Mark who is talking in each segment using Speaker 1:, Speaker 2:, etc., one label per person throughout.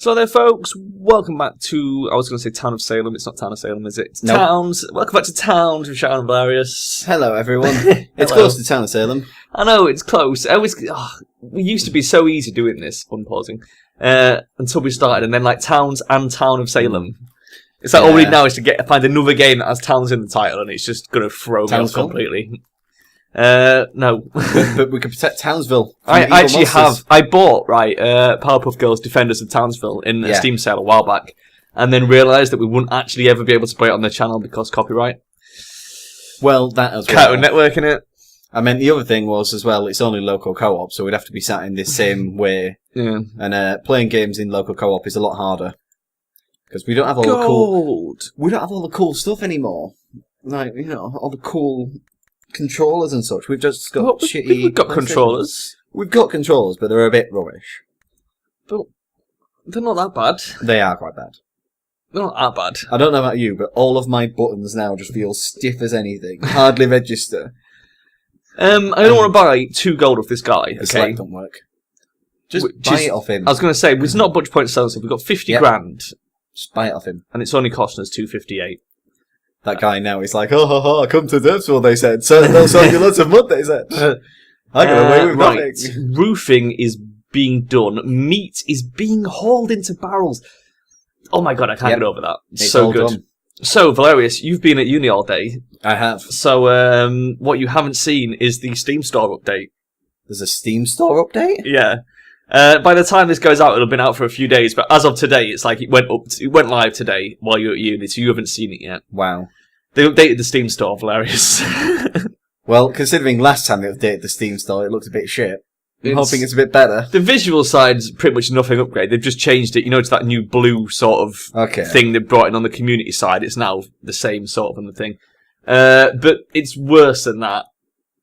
Speaker 1: So there, folks, welcome back to, I was going to say Town of Salem. It's not Town of Salem, is it? It's Towns. Welcome back to Towns with Charon and Velerious.
Speaker 2: Hello, everyone. It's close to Town of Salem.
Speaker 1: I know, it's close. We used to be so easy doing this, unpausing, until we started, and then like Towns and Town of Salem. It's like all we need now is to find another game that has Towns in the title, and it's just going to throw me off completely. No.
Speaker 2: but we could protect Townsville.
Speaker 1: I actually have. I bought, Powerpuff Girls Defenders of Townsville in a Steam sale a while back, and then realised that we wouldn't actually ever be able to play it on the channel because copyright.
Speaker 2: Well, that as well.
Speaker 1: Cartoon Network in it.
Speaker 2: I mean, the other thing was, as well, it's only local co-op, so we'd have to be sat in this same way.
Speaker 1: Yeah.
Speaker 2: And playing games in local co-op is a lot harder. Because we don't have all the cool... We don't have all the cool stuff anymore. Like, you know, all the cool... controllers and such. We've just got shitty...
Speaker 1: We've got controllers.
Speaker 2: We've got controllers, but they're a bit rubbish.
Speaker 1: But they're not that bad.
Speaker 2: They are quite bad.
Speaker 1: They're not that bad.
Speaker 2: I don't know about you, but all of my buttons now just feel stiff as anything. Hardly register.
Speaker 1: I don't want to buy 2 gold off this guy,
Speaker 2: The select don't work. Just buy
Speaker 1: Just
Speaker 2: it off him.
Speaker 1: I was going to say, there's not much point selling stuff. We've got 50 grand.
Speaker 2: Just buy it off him.
Speaker 1: And it's only costing us 258.
Speaker 2: That guy now is like, oh, come to Derpsville, they said. So they'll sell you lots of mud, they said. I got away with nothing.
Speaker 1: Roofing is being done. Meat is being hauled into barrels. Oh my god, I can't get over that. It's so good. Done. So, Velerious, you've been at uni all day.
Speaker 2: I have.
Speaker 1: So, what you haven't seen is the Steam Store update.
Speaker 2: There's a Steam Store update?
Speaker 1: Yeah. By the time this goes out, it'll have been out for a few days, but as of today, it's like it went live today while you were at uni, so you haven't seen it yet.
Speaker 2: Wow.
Speaker 1: They updated the Steam Store, Velerious.
Speaker 2: Well, considering last time they updated the Steam Store, it looked a bit shit. I'm hoping it's a bit better. The
Speaker 1: visual side's pretty much nothing upgrade. They've just changed it, to that new blue sort of thing they brought in on the community side. It's now the same sort of thing. But it's worse than that.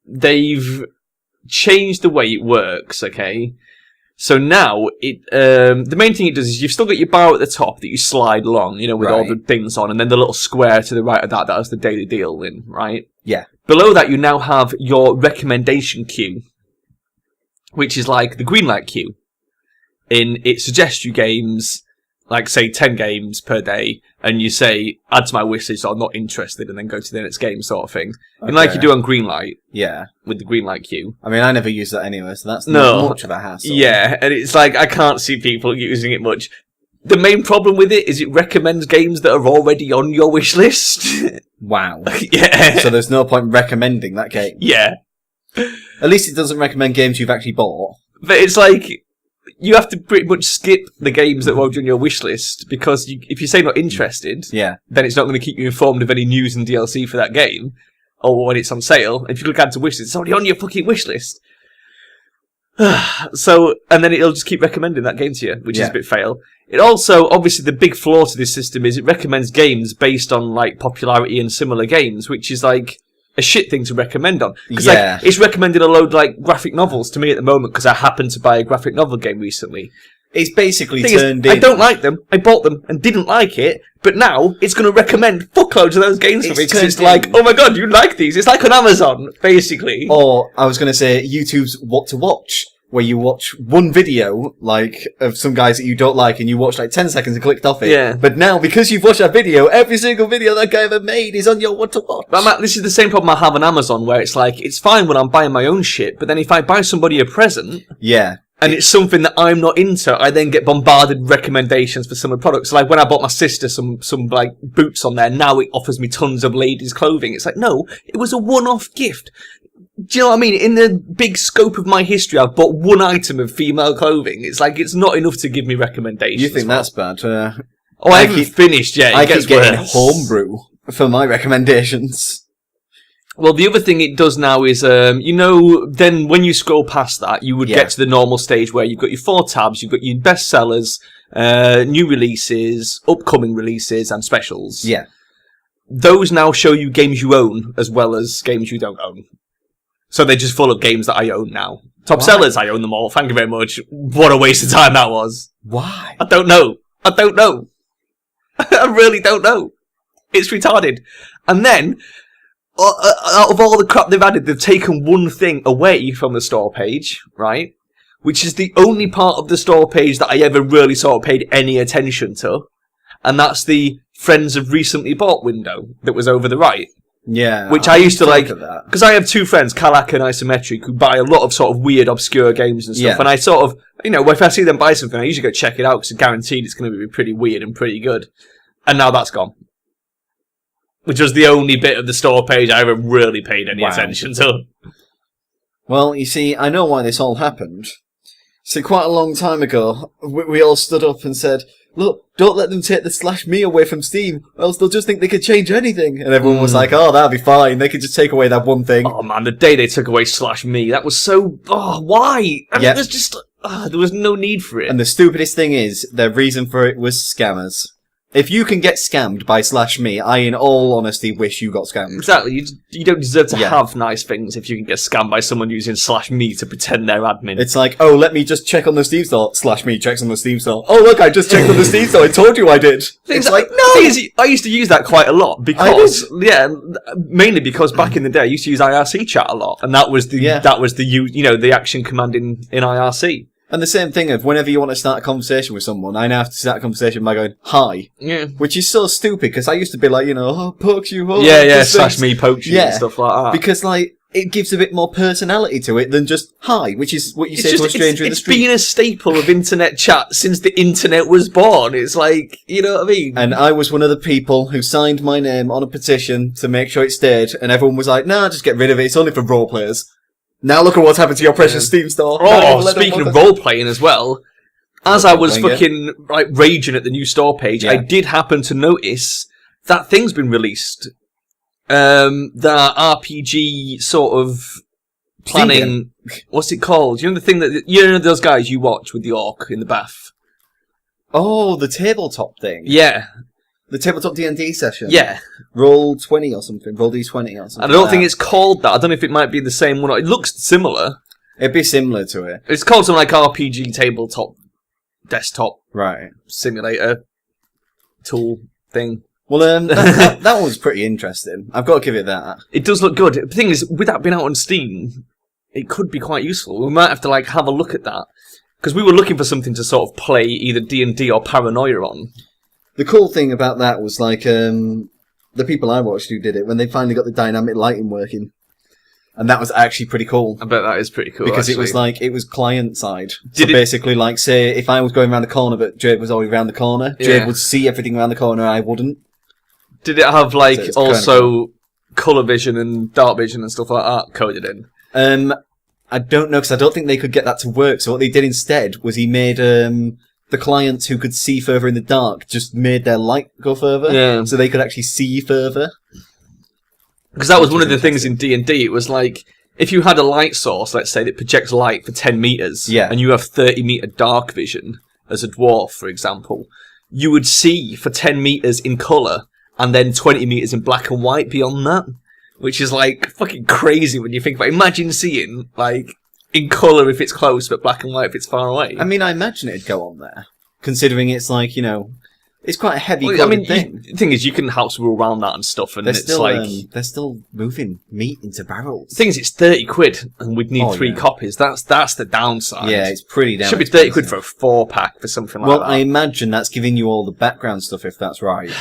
Speaker 1: They've changed the way it works, okay? So now, the main thing it does is you've still got your bar at the top that you slide along, with all the things on, and then the little square to the right of that has the daily deal in, right?
Speaker 2: Yeah.
Speaker 1: Below that, you now have your recommendation queue, which is like the greenlight queue. It suggests you games, like, say, 10 games per day, and you say, add to my wishlist or not interested, and then go to the next game sort of thing. Okay. And like you do on Greenlight.
Speaker 2: Yeah.
Speaker 1: With the Greenlight queue.
Speaker 2: I mean, I never use that anyway, so that's not much of a hassle.
Speaker 1: Yeah, and it's like, I can't see people using it much. The main problem with it is it recommends games that are already on your wishlist.
Speaker 2: Wow.
Speaker 1: Yeah.
Speaker 2: So there's no point recommending that game.
Speaker 1: Yeah.
Speaker 2: At least it doesn't recommend games you've actually bought.
Speaker 1: But it's like... You have to pretty much skip the games that were on your wish list because if you say not interested, then it's not going to keep you informed of any news and DLC for that game or when it's on sale. If you look at the wish list, it's already on your fucking wish list. So, and then it'll just keep recommending that game to you, which is a bit fail. It also, obviously, the big flaw to this system is it recommends games based on like popularity and similar games, which is like a shit thing to recommend on. Because it's recommended a load like graphic novels to me at the moment because I happened to buy a graphic novel game recently.
Speaker 2: It's basically turned in...
Speaker 1: I don't like them. I bought them and didn't like it, but now it's going to recommend fuckloads of those games for me because it's like, oh my god, you like these. It's like on Amazon, basically.
Speaker 2: Or, I was going to say, YouTube's What to Watch, where you watch one video, like, of some guys that you don't like, and you watch, like, 10 seconds and clicked off it.
Speaker 1: Yeah.
Speaker 2: But now, because you've watched that video, every single video that guy ever made is on your What to Watch.
Speaker 1: But this is the same problem I have on Amazon, where it's like, it's fine when I'm buying my own shit, but then if I buy somebody a present...
Speaker 2: Yeah.
Speaker 1: And it's something that I'm not into, I then get bombarded with recommendations for similar products. Like, when I bought my sister some like, boots on there, now it offers me tons of ladies' clothing. It's like, no, it was a one-off gift. Do you know what I mean? In the big scope of my history, I've bought one item of female clothing. It's like, it's not enough to give me recommendations.
Speaker 2: You think that's bad?
Speaker 1: I haven't finished yet.
Speaker 2: I keep getting homebrew for my recommendations.
Speaker 1: Well, the other thing it does now is, then when you scroll past that, you would get to the normal stage where you've got your 4 tabs, you've got your bestsellers, new releases, upcoming releases, and specials.
Speaker 2: Yeah.
Speaker 1: Those now show you games you own, as well as games you don't own. So they're just full of games that I own now. Top sellers, I own them all. Thank you very much. What a waste of time that was.
Speaker 2: Why?
Speaker 1: I don't know. I really don't know. It's retarded. And then, out of all the crap they've added, they've taken one thing away from the store page, right? which is the only part of the store page that I ever really sort of paid any attention to. And that's the friends have recently bought window that was over the right.
Speaker 2: Yeah.
Speaker 1: Which I used to like, because I have two friends, Kalak and Isometric, who buy a lot of sort of weird, obscure games and stuff. Yeah. And I sort of, if I see them buy something, I usually go check it out because it's guaranteed it's going to be pretty weird and pretty good. And now that's gone. Which was the only bit of the store page I ever really paid any attention to.
Speaker 2: Well, you see, I know why this all happened. So quite a long time ago, we all stood up and said, look, don't let them take the /me away from Steam, or else they'll just think they could change anything. And everyone was like, oh, that'll be fine. They could just take away that one thing.
Speaker 1: Oh, man, the day they took away /me, that was so... Oh, why? I mean, there's just... there was no need for it.
Speaker 2: And the stupidest thing is, their reason for it was scammers. If you can get scammed by /me, I, in all honesty, wish you got scammed.
Speaker 1: Exactly. You don't deserve to have nice things if you can get scammed by someone using /me to pretend they're admin.
Speaker 2: It's like, oh, let me just check on the Steam store. /me checks on the Steam store. Oh, look, I just checked on the Steam store. I told you I did. It's like, no!
Speaker 1: I used to use that quite a lot because, mainly because back in the day I used to use IRC chat a lot, and that was the action command in IRC.
Speaker 2: And the same thing of whenever you want to start a conversation with someone, I now have to start a conversation by going, hi.
Speaker 1: Yeah.
Speaker 2: Which is so stupid, because I used to be like, pokes you. Oh,
Speaker 1: /me pokes you and stuff like that.
Speaker 2: Because, it gives a bit more personality to it than just hi, which is what you say to a stranger in the street.
Speaker 1: It's been a staple of internet chat since the internet was born. It's like, you know what I mean?
Speaker 2: And I was one of the people who signed my name on a petition to make sure it stayed, and everyone was like, nah, just get rid of it. It's only for role players. Now look at what's happened to your precious Steam store.
Speaker 1: Oh, speaking of role-playing as well, as I was fucking raging at the new store page, I did happen to notice that thing's been released. The RPG sort of planning... What's it called? You know the thing that... those guys you watch with the orc in the bath?
Speaker 2: Oh, the tabletop thing.
Speaker 1: Yeah.
Speaker 2: The tabletop D&D session?
Speaker 1: Yeah.
Speaker 2: Roll 20 or something. Roll D20 or something.
Speaker 1: And I don't think it's called that. I don't know if it might be the same one. It looks similar.
Speaker 2: It'd be similar to it.
Speaker 1: It's called something like RPG tabletop desktop simulator tool thing.
Speaker 2: Well, that one was pretty interesting. I've got to give it that.
Speaker 1: It does look good. The thing is, with that being out on Steam, it could be quite useful. We might have to have a look at that. Because we were looking for something to sort of play either D&D or Paranoia on.
Speaker 2: The cool thing about that was, the people I watched who did it, when they finally got the dynamic lighting working. And that was actually pretty cool.
Speaker 1: I bet that is pretty cool,
Speaker 2: because
Speaker 1: actually.
Speaker 2: it was client-side. So basically, say, if I was going around the corner, but Jade was already around the corner, Jade would see everything around the corner, I wouldn't.
Speaker 1: Did it have, also colour vision and dark vision and stuff like that coded in?
Speaker 2: I don't know, because I don't think they could get that to work. So what they did instead was he made... the clients who could see further in the dark just made their light go further, so they could actually see further.
Speaker 1: Because that was one of the things in D&D. It was if you had a light source, let's say, that projects light for 10 metres, and you have 30-metre dark vision, as a dwarf, for example, you would see for 10 metres in colour, and then 20 metres in black and white beyond that, which is, fucking crazy when you think about it. Imagine seeing, in colour if it's close, but black and white if it's far away.
Speaker 2: I mean, I imagine it'd go on there, considering it's it's quite a heavy thing.
Speaker 1: The thing is, you can house rule around that and stuff, and
Speaker 2: they're still moving meat into barrels.
Speaker 1: The thing is, it's 30 quid, and we'd need 3 copies. That's the downside.
Speaker 2: Yeah, it's pretty damn
Speaker 1: Should be 30 quid for a 4-pack for something like that.
Speaker 2: Well, I imagine that's giving you all the background stuff, if that's right.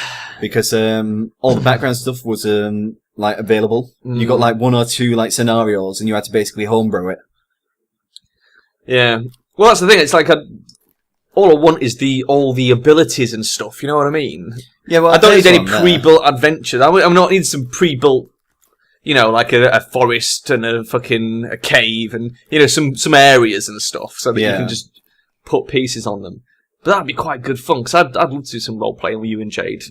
Speaker 2: Because all the background stuff was available. You got 1 or 2 scenarios, and you had to basically homebrew it. Yeah.
Speaker 1: Well, that's the thing. It's all I want is all the abilities and stuff. You know what I mean?
Speaker 2: Yeah. Well,
Speaker 1: I don't need any pre-built adventures. I'm not needing some pre-built, a forest and a cave and some areas and stuff, so that you can just put pieces on them. But that'd be quite good fun. Because I'd love to do some role playing with you and Jade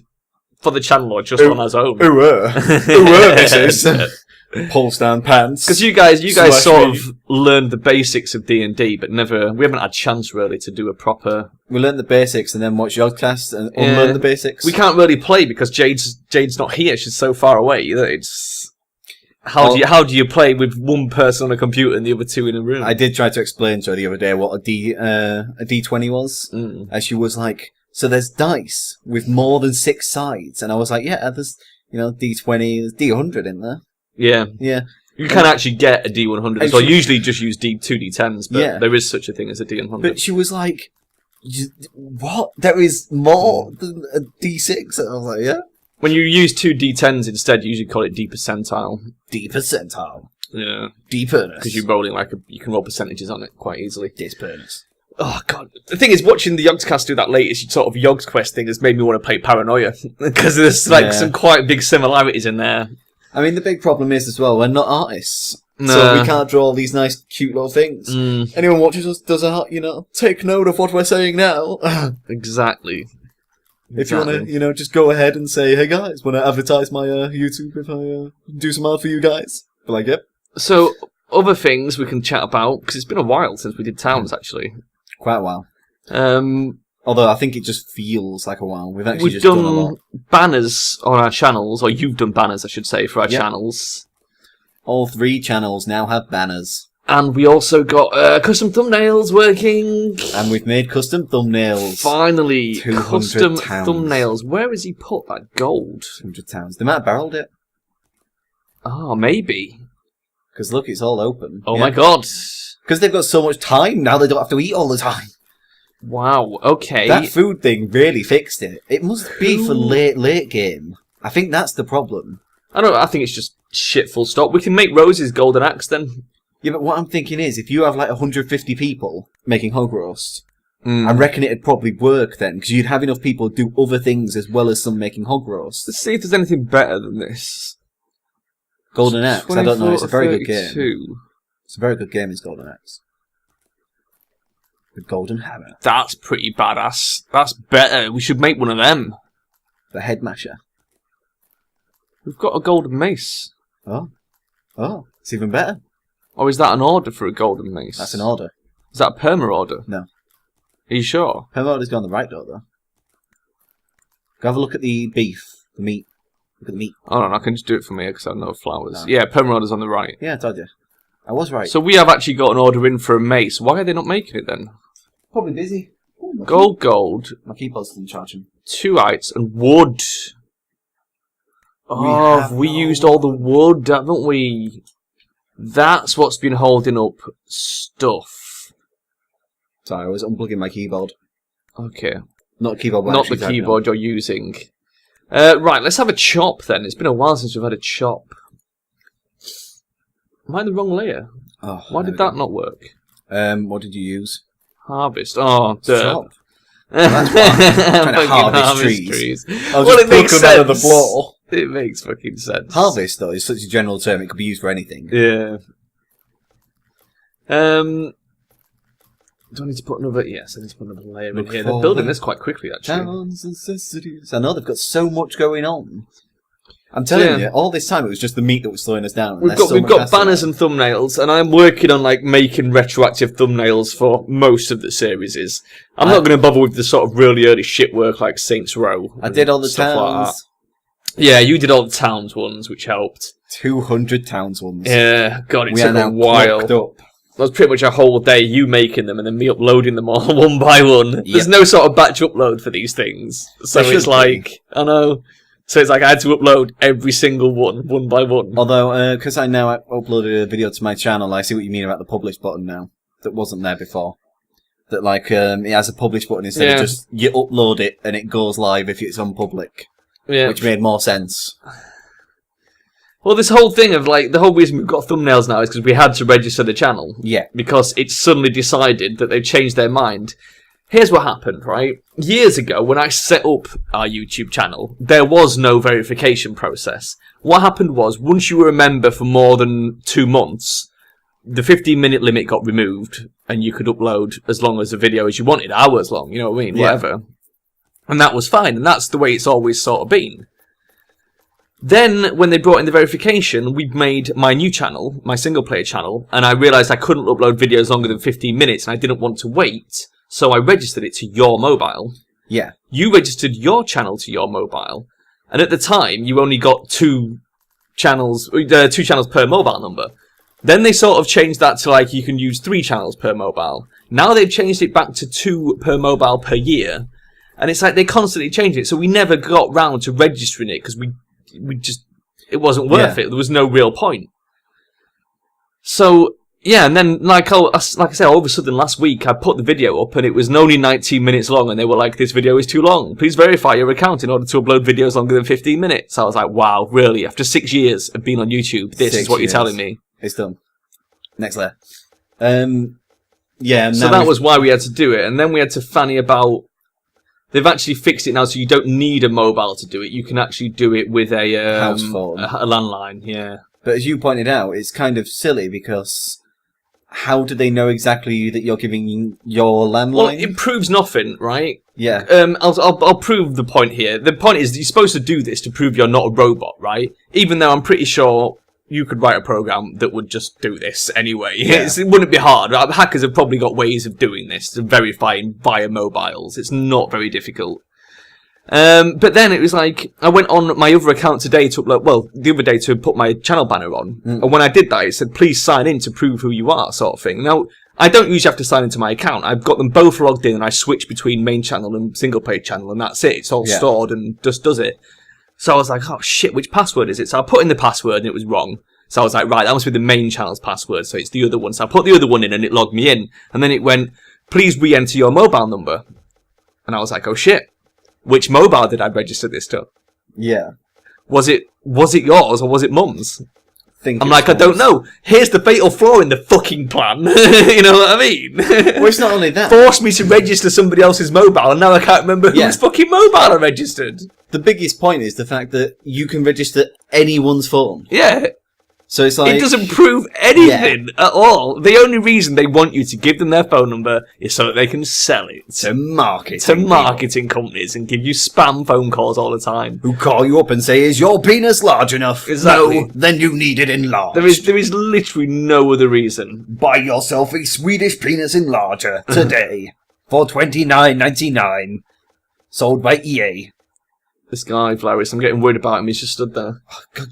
Speaker 1: for the channel or just on our own.
Speaker 2: This is. Pulse down pants.
Speaker 1: Because you guys sort of learned the basics of D&D, but we haven't had a chance really to do a proper...
Speaker 2: We learned the basics and then watch Yodcast and unlearn the basics.
Speaker 1: We can't really play because Jade's not here. She's so far away. It's... How do you play with one person on a computer and the other 2 in a room?
Speaker 2: I did try to explain to her the other day what a D20 was. And she was like, so there's dice with more than 6 sides. And I was like, yeah, there's, D20, there's D100 in there.
Speaker 1: Yeah.
Speaker 2: Yeah.
Speaker 1: You can actually get a D100 as well. Usually just use two D10s, but there is such a thing as a D100.
Speaker 2: But she was like, what? There is more than a D6? And I was like, yeah.
Speaker 1: When you use two D10s instead, you usually call it D percentile.
Speaker 2: D percentile.
Speaker 1: Yeah.
Speaker 2: D-pernus.
Speaker 1: Because you're rolling you can roll percentages on it quite easily.
Speaker 2: Dis-pernus.
Speaker 1: Oh, God. The thing is, watching the Yogscast do that latest sort of Yogs Quest thing has made me want to play Paranoia. Because there's some quite big similarities in there.
Speaker 2: I mean, the big problem is as well, we're not artists. So we can't draw all these nice, cute little things. Anyone watches us does take note of what we're saying now.
Speaker 1: Exactly.
Speaker 2: If you want to, just go ahead and say, hey guys, want to advertise my YouTube if I do some art for you guys? But like, yep.
Speaker 1: So, other things we can chat about, because it's been a while since we did towns, actually.
Speaker 2: Quite a while. Although I think it just feels like a while. We've actually done a lot.
Speaker 1: Banners on our channels, or you've done banners, I should say, for our channels.
Speaker 2: All 3 channels now have banners.
Speaker 1: And we also got custom thumbnails working.
Speaker 2: And we've made custom thumbnails.
Speaker 1: Finally, custom thumbnails. Where has he put that gold?
Speaker 2: 200 towns. They might have barreled it.
Speaker 1: Oh, maybe.
Speaker 2: Because look, it's all open.
Speaker 1: Oh my god.
Speaker 2: Because they've got so much time now, they don't have to eat all the time.
Speaker 1: Wow, okay.
Speaker 2: That food thing really fixed it. It must be for late game. I think that's the problem.
Speaker 1: I think it's just shit full stop. We can make Rose's golden axe then.
Speaker 2: Yeah, but what I'm thinking is, if you have like 150 people making hog roast, I reckon it'd probably work then, because you'd have enough people do other things as well as some making hog roast.
Speaker 1: Let's see if there's anything better than this.
Speaker 2: Golden Axe, I don't know, it's a very good game. It's a very good game, is Golden Axe. The Golden Hammer.
Speaker 1: That's pretty badass. That's better. We should make one of them.
Speaker 2: The Head Masher.
Speaker 1: We've got a golden mace.
Speaker 2: Oh, it's even better.
Speaker 1: Or is that an order for a golden mace?
Speaker 2: That's an order.
Speaker 1: Is that a perma order?
Speaker 2: No.
Speaker 1: Are you sure?
Speaker 2: Perma order's gone the right door, though. Go have a look at the beef, the meat. Look at the meat.
Speaker 1: Hold on, I can just do it from here because I have no flowers. No. Yeah, perma order's on the right.
Speaker 2: Yeah, I told you. I was right.
Speaker 1: So we have actually got an order in for a mace. Why are they not making it then?
Speaker 2: Probably busy. Ooh,
Speaker 1: gold.
Speaker 2: My keyboard's still charging.
Speaker 1: 2 ites and wood. Oh, we used all the wood, haven't we? That's what's been holding up stuff.
Speaker 2: Sorry, I was unplugging my keyboard.
Speaker 1: Okay.
Speaker 2: Not keyboard.
Speaker 1: Not the keyboard you're using. Right, let's have a chop then. It's been a while since we've had a chop. Am I in the wrong layer?
Speaker 2: Oh,
Speaker 1: why did that not work?
Speaker 2: What did you use?
Speaker 1: Harvest. Oh, dirt.
Speaker 2: That's why. I'm trying to harvest trees. I'll
Speaker 1: well,
Speaker 2: just pick them out of the floor.
Speaker 1: It makes fucking sense.
Speaker 2: Harvest, though, is such a general term. It could be used for anything.
Speaker 1: Yeah. Do I need to put another... Yes, I need to put another layer in here. They're building this quite quickly, actually.
Speaker 2: Towns and cities. I know, they've got so much going on. I'm telling you, all this time it was just the meat that was slowing us down.
Speaker 1: We've got banners and thumbnails, and I'm working on making retroactive thumbnails for most of the series. I'm not going to bother with the sort of really early shit work like Saints Row.
Speaker 2: I did all the towns.
Speaker 1: Like yeah, you did all the towns ones, which helped.
Speaker 2: 200 towns ones.
Speaker 1: Yeah, God, it took a while. That was pretty much a whole day, you making them and then me uploading them all one by one. Yep. There's no sort of batch upload for these things. So it's like, I know. So it's like I had to upload every single one by one.
Speaker 2: Although, because I now uploaded a video to my channel, I see what you mean about the publish button now. That wasn't there before. That it has a publish button instead of just, you upload it and it goes live if it's on public. Yeah. Which made more sense.
Speaker 1: Well, this whole thing of, the whole reason we've got thumbnails now is because we had to register the channel.
Speaker 2: Yeah.
Speaker 1: Because it's suddenly decided that they've changed their mind. Here's what happened, right? Years ago, when I set up our YouTube channel, there was no verification process. What happened was, once you were a member for more than 2 months, the 15-minute limit got removed, and you could upload as long as a video as you wanted, hours long, you know what I mean? Yeah. Whatever. And that was fine, and that's the way it's always sort of been. Then, when they brought in the verification, we made my new channel, my single-player channel, and I realised I couldn't upload videos longer than 15 minutes, and I didn't want to wait, so I registered it to your mobile.
Speaker 2: Yeah.
Speaker 1: You registered your channel to your mobile, and at the time, you only got 2 channels per mobile number. Then they sort of changed that to, you can use 3 channels per mobile. Now they've changed it back to 2 per mobile per year, and it's like they constantly change it, so we never got round to registering it, because we just, it wasn't worth it. There was no real point. So, yeah, and then, like I said, all of a sudden last week, I put the video up, and it was only 19 minutes long, and they were like, this video is too long. Please verify your account in order to upload videos longer than 15 minutes. I was like, wow, really? After 6 years of being on YouTube, this is what you're telling me?
Speaker 2: It's done. Next layer. Yeah.
Speaker 1: So that was why we had to do it, and then we had to fanny about... They've actually fixed it now, so you don't need a mobile to do it. You can actually do it with a
Speaker 2: house phone,
Speaker 1: a landline. Yeah.
Speaker 2: But as you pointed out, it's kind of silly because how do they know exactly that you're giving your landline?
Speaker 1: Well, it proves nothing, right?
Speaker 2: Yeah.
Speaker 1: I'll prove the point here. The point is that you're supposed to do this to prove you're not a robot, right? Even though I'm pretty sure you could write a program that would just do this anyway. Yeah. It wouldn't be hard. Hackers have probably got ways of doing this, to verifying via mobiles. It's not very difficult. But then it was like, I went on my other account today to upload, well, the other day to put my channel banner on. And when I did that, it said, please sign in to prove who you are, sort of thing. Now, I don't usually have to sign into my account. I've got them both logged in and I switch between main channel and single page channel and that's it. It's all stored and just does it. So I was like, oh shit, which password is it? So I put in the password and it was wrong. So I was like, right, that must be the main channel's password. So it's the other one. So I put the other one in and it logged me in. And then it went, please re-enter your mobile number. And I was like, oh shit. Which mobile did I register this to?
Speaker 2: Yeah.
Speaker 1: Was it yours or was it Mum's? I'm like,
Speaker 2: Mum's.
Speaker 1: I don't know. Here's the fatal flaw in the fucking plan. You know what I mean?
Speaker 2: Well, it's not only that.
Speaker 1: Forced me to register somebody else's mobile and now I can't remember whose fucking mobile I registered.
Speaker 2: The biggest point is the fact that you can register anyone's phone.
Speaker 1: Yeah.
Speaker 2: So it's like...
Speaker 1: It doesn't prove anything at all. The only reason they want you to give them their phone number is so that they can sell it.
Speaker 2: To marketing
Speaker 1: companies and give you spam phone calls all the time.
Speaker 2: Who call you up and say, is your penis large enough?
Speaker 1: Exactly.
Speaker 2: No, then you need it enlarged.
Speaker 1: There is literally no other reason.
Speaker 2: Buy yourself a Swedish penis enlarger today for $29.99. Sold by EA.
Speaker 1: This guy, Velerious, I'm getting worried about him. He's just stood there.
Speaker 2: Oh, God.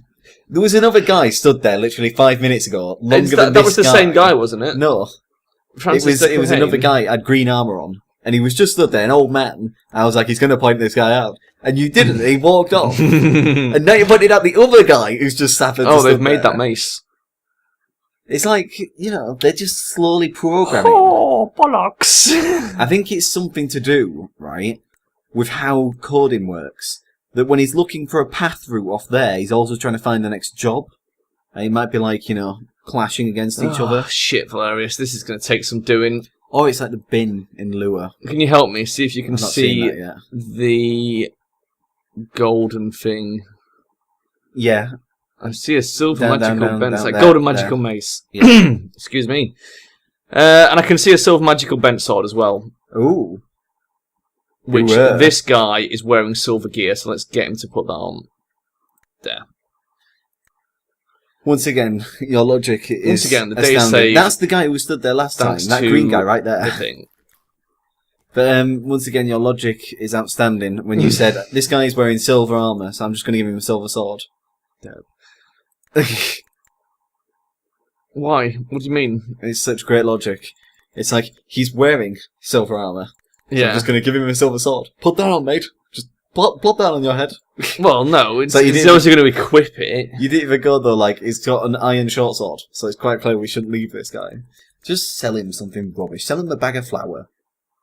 Speaker 2: There was another guy stood there literally 5 minutes ago. That
Speaker 1: was the same guy, wasn't it?
Speaker 2: No. It was another guy, had green armour on. And he was just stood there, an old man. I was like, he's going to point this guy out. And you didn't. He walked off. And now you pointed out the other guy who's just sat there.
Speaker 1: Oh, they've made that mace.
Speaker 2: It's like, they're just slowly programming.
Speaker 1: Oh, bollocks.
Speaker 2: I think it's something to do, right, with how coding works. That when he's looking for a path route off there, he's also trying to find the next job. And he might be like, clashing against each other.
Speaker 1: Shit, Velerious. This is going to take some doing.
Speaker 2: Oh, it's like the bin in Lure.
Speaker 1: Can you help me? See if you can see the golden thing.
Speaker 2: Yeah.
Speaker 1: I see a silver magical bent. It's like
Speaker 2: there,
Speaker 1: golden magical mace. Yeah. Excuse me. And I can see a silver magical bent sword as well.
Speaker 2: Ooh.
Speaker 1: Which this guy is wearing silver gear, so let's get him to put that on. There.
Speaker 2: Once again, your logic is
Speaker 1: Once again, the day
Speaker 2: astounding.
Speaker 1: saved.
Speaker 2: That's the guy who stood there last time. That green guy right there.
Speaker 1: The thing.
Speaker 2: But once again, your logic is outstanding when you said, this guy is wearing silver armour, so I'm just going to give him a silver sword.
Speaker 1: Yeah. Why? What do you mean?
Speaker 2: It's such great logic. It's like, he's wearing silver armour. So
Speaker 1: yeah.
Speaker 2: I'm just going to give him a silver sword. Put that on, mate. Just plop that on your head.
Speaker 1: Well, no, it's obviously going to equip it.
Speaker 2: You didn't even go, though, like, he's got an iron short sword, so it's quite clear we shouldn't leave this guy. Just sell him something rubbish. Sell him a bag of flour.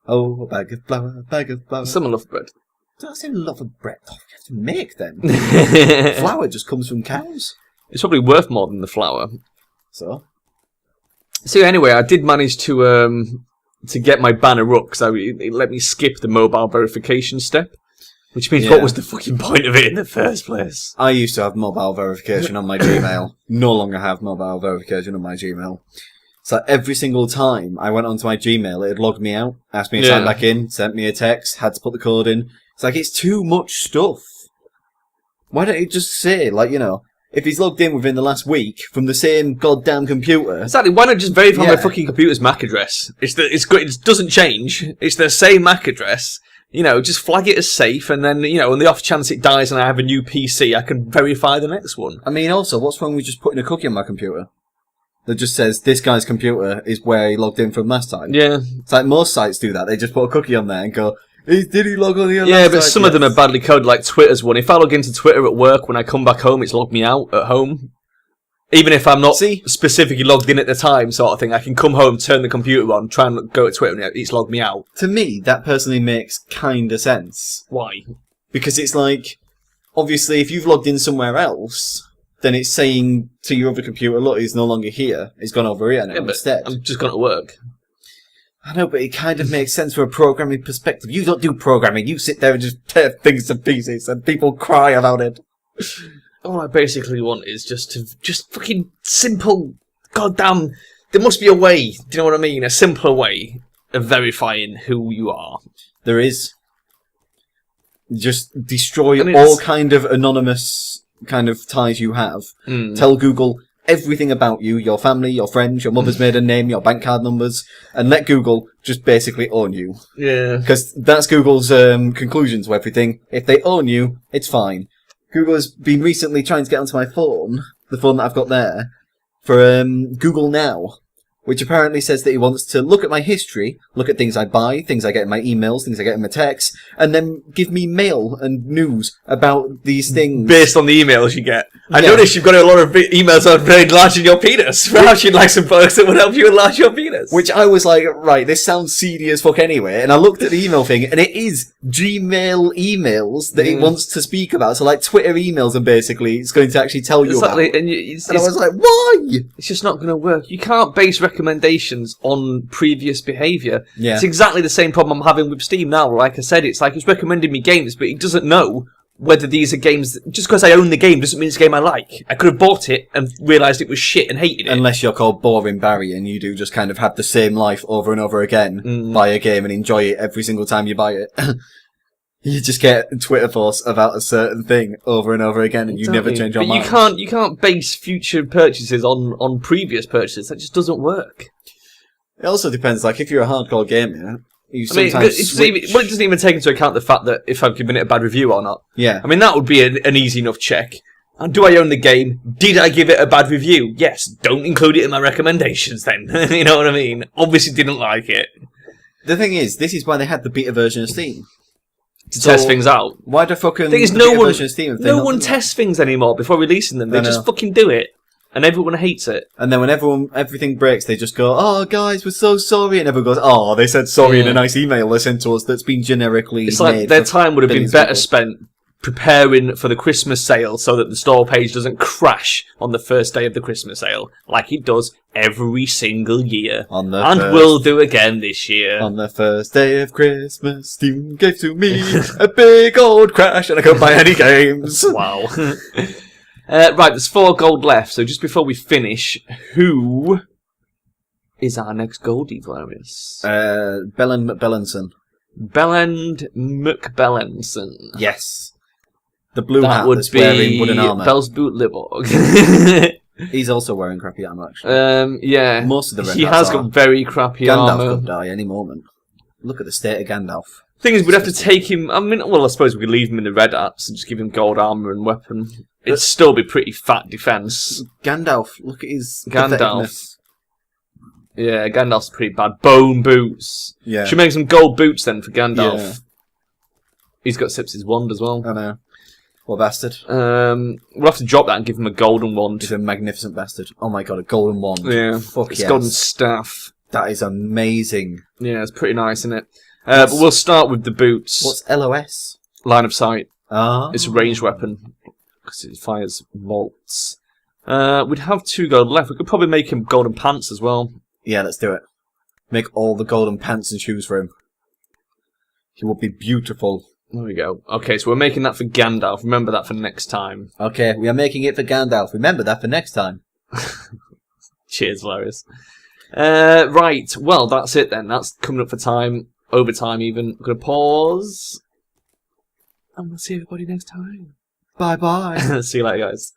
Speaker 2: Oh, a bag of flour, a bag of flour.
Speaker 1: Some love bread.
Speaker 2: That's a lot of bread. Oh, you have to make them. Flour just comes from cows.
Speaker 1: It's probably worth more than the flour.
Speaker 2: So
Speaker 1: anyway, I did manage to get my banner up, because it let me skip the mobile verification step. Which means, what was the fucking point of it in the first place?
Speaker 2: I used to have mobile verification on my Gmail. No longer have mobile verification on my Gmail. So every single time I went onto my Gmail, it'd log me out, asked me to sign back in, sent me a text, had to put the code in. It's like, it's too much stuff. Why don't you just say, like, if he's logged in within the last week from the same goddamn computer...
Speaker 1: Exactly, why not just verify my fucking computer's MAC address? It doesn't change. It's the same MAC address. Just flag it as safe, and then, on the off chance it dies and I have a new PC, I can verify the next one.
Speaker 2: I mean, also, what's wrong with just putting a cookie on my computer? That just says, this guy's computer is where he logged in from last time.
Speaker 1: Yeah.
Speaker 2: It's like most sites do that. They just put a cookie on there and go, did he log on here last
Speaker 1: Yeah, but some of them are badly coded, like Twitter's one. If I log into Twitter at work, when I come back home, it's logged me out at home. Even if I'm not specifically logged in at the time, sort of thing, I can come home, turn the computer on, try and go to Twitter, and it's logged me out.
Speaker 2: To me, that personally makes kind of sense.
Speaker 1: Why?
Speaker 2: Because it's like, obviously, if you've logged in somewhere else, then it's saying to your other computer, look, he's no longer here. He's gone over here now instead.
Speaker 1: I'm just gone to work.
Speaker 2: I know, but it kind of makes sense from a programming perspective. You don't do programming. You sit there and just tear things to pieces, and people cry about it.
Speaker 1: All I basically want is just fucking simple, goddamn, there must be a way, do you know what I mean? A simpler way of verifying who you are.
Speaker 2: There is. Just destroy all kind of anonymous kind of ties you have. Tell Google everything about you, your family, your friends, your mother's maiden name, your bank card numbers, and let Google just basically own you.
Speaker 1: Yeah.
Speaker 2: Because that's Google's conclusion to everything. If they own you, it's fine. Google has been recently trying to get onto my phone, the phone that I've got there, for Google Now, which apparently says that he wants to look at my history, look at things I buy, things I get in my emails, things I get in my texts, and then give me mail and news about these things.
Speaker 1: Based on the emails you get. I noticed you've got a lot of emails on enlarging your penis. Perhaps you'd like some products that would help you enlarge your penis.
Speaker 2: Which I was like, right, this sounds seedy as fuck anyway. And I looked at the email thing, and it is Gmail emails that it wants to speak about. So like Twitter emails, and basically it's going to actually tell you about.
Speaker 1: And
Speaker 2: I was like, why?
Speaker 1: It's just not going to work. You can't base recommendations on previous behaviour.
Speaker 2: Yeah.
Speaker 1: It's exactly the same problem I'm having with Steam now. Like I said, it's like it's recommending me games, but it doesn't know whether these are games. Just because I own the game doesn't mean it's a game I like. I could have bought it and realised it was shit and hated it.
Speaker 2: Unless you're called Boring Barry and you do just kind of have the same life over and over again, buy a game and enjoy it every single time you buy it. You just get Twitter posts about a certain thing over and over again, and you never change your mind.
Speaker 1: You can't base future purchases on previous purchases. That just doesn't work.
Speaker 2: It also depends. Like if you're a hardcore gamer, you
Speaker 1: it doesn't even take into account the fact that if I've given it a bad review or not.
Speaker 2: Yeah.
Speaker 1: I mean, that would be an easy enough check. And do I own the game? Did I give it a bad review? Yes. Don't include it in my recommendations then. You know what I mean? Obviously didn't like it.
Speaker 2: The thing is, this is why they had the beta version of Steam.
Speaker 1: To test things out.
Speaker 2: Why the fucking
Speaker 1: thing is, no one tests things anymore before releasing them. They just fucking do it. And everyone hates it.
Speaker 2: And then when everything breaks, they just go, oh, guys, we're so sorry. And everyone goes, oh, they said sorry in a nice email they sent to us that's been generically
Speaker 1: It's like their time would have been better spent preparing for the Christmas sale so that the store page doesn't crash on the first day of the Christmas sale, like it does every single year. Will do again this year.
Speaker 2: On the first day of Christmas, Steam gave to me a big old crash and I couldn't buy any games.
Speaker 1: Wow. Right, there's 4 gold left, so just before we finish, who is our next Goldy, Velerious?
Speaker 2: Belland McBellinson.
Speaker 1: Belland McBellinson.
Speaker 2: Yes. The blue hat that's wearing wooden armour.
Speaker 1: Belsboot Liborg.
Speaker 2: He's also wearing crappy armour, actually.
Speaker 1: Yeah.
Speaker 2: Most of the red
Speaker 1: He has got very crappy armour.
Speaker 2: Gandalf could die any moment. Look at the state of Gandalf.
Speaker 1: Thing is, we'd have to take him... I mean, well, I suppose we could leave him in the red hats and just give him gold armour and weapon. It'd still be pretty fat defence.
Speaker 2: Gandalf, look at his
Speaker 1: Gandalf. Yeah, Gandalf's pretty bad. Bone boots.
Speaker 2: Yeah.
Speaker 1: Should make some gold boots then for Gandalf.
Speaker 2: Yeah.
Speaker 1: He's got Sips's wand as well.
Speaker 2: I know. What a bastard.
Speaker 1: We'll have to drop that and give him a golden wand.
Speaker 2: He's a magnificent bastard. Oh my god, a golden wand.
Speaker 1: Yeah.
Speaker 2: Fuck
Speaker 1: it's golden staff.
Speaker 2: That is amazing.
Speaker 1: Yeah, it's pretty nice, isn't it? But we'll start with the boots.
Speaker 2: What's LOS?
Speaker 1: Line of sight.
Speaker 2: Ah.
Speaker 1: It's a ranged weapon. Because it fires bolts. We'd have 2 gold left. We could probably make him golden pants as well.
Speaker 2: Yeah, let's do it. Make all the golden pants and shoes for him. He will be beautiful.
Speaker 1: There we go. Okay, so we're making that for Gandalf. Remember that for next time.
Speaker 2: Okay, we are making it for Gandalf. Remember that for next time.
Speaker 1: Cheers, Velerious. Right, well, that's it then. That's coming up for time. Overtime even. I'm going to pause. And we'll see everybody next time.
Speaker 2: Bye-bye.
Speaker 1: See you later, guys.